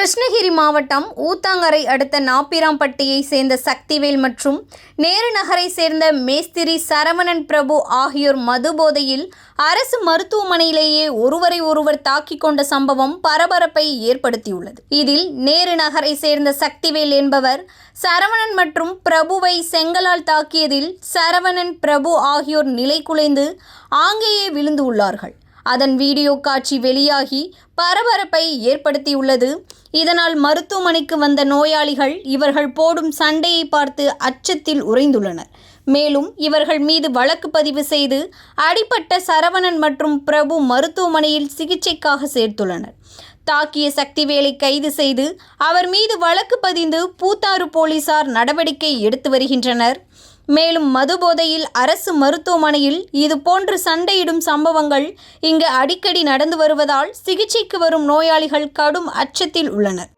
கிருஷ்ணகிரி மாவட்டம் ஊத்தாங்கரை அடுத்த நாப்பிராம்பட்டியை சேர்ந்த சக்திவேல் மற்றும் நேரு நகரை சேர்ந்த மேஸ்திரி சரவணன் பிரபு ஆகியோர் மதுபோதையில் அரசு மருத்துவமனையிலேயே ஒருவரை ஒருவர் தாக்கிக் கொண்ட சம்பவம் பரபரப்பை ஏற்படுத்தியுள்ளது. இதில் நேரு நகரை சேர்ந்த சக்திவேல் என்பவர் சரவணன் மற்றும் பிரபுவை செங்கலால் தாக்கியதில் சரவணன் பிரபு ஆகியோர் நிலைகுலைந்து ஆங்கேயே விழுந்து உள்ளார்கள். அதன் வீடியோ காட்சி வெளியாகி பரபரப்பை ஏற்படுத்தியுள்ளது. இதனால் மருத்துவமனைக்கு வந்த நோயாளிகள் இவர்கள் போடும் சண்டையை பார்த்து அச்சத்தில் உறைந்துள்ளனர். மேலும் இவர்கள் மீது வழக்கு பதிவு செய்து அடிபட்ட சரவணன் மற்றும் பிரபு மருத்துவமனையில் சிகிச்சைக்காக சேர்த்துள்ளனர். தாக்கிய சக்திவேலை கைது செய்து அவர் மீது வழக்கு பதிந்து பூத்தாறு போலீசார் நடவடிக்கை எடுத்து வருகின்றனர். மேலும் மதுபோதையில் அரசு மருத்துவமனையில் இதுபோன்று சண்டையிடும் சம்பவங்கள் இங்கு அடிக்கடி நடந்து வருவதால் சிகிச்சைக்கு வரும் நோயாளிகள் கடும் அச்சத்தில் உள்ளனர்.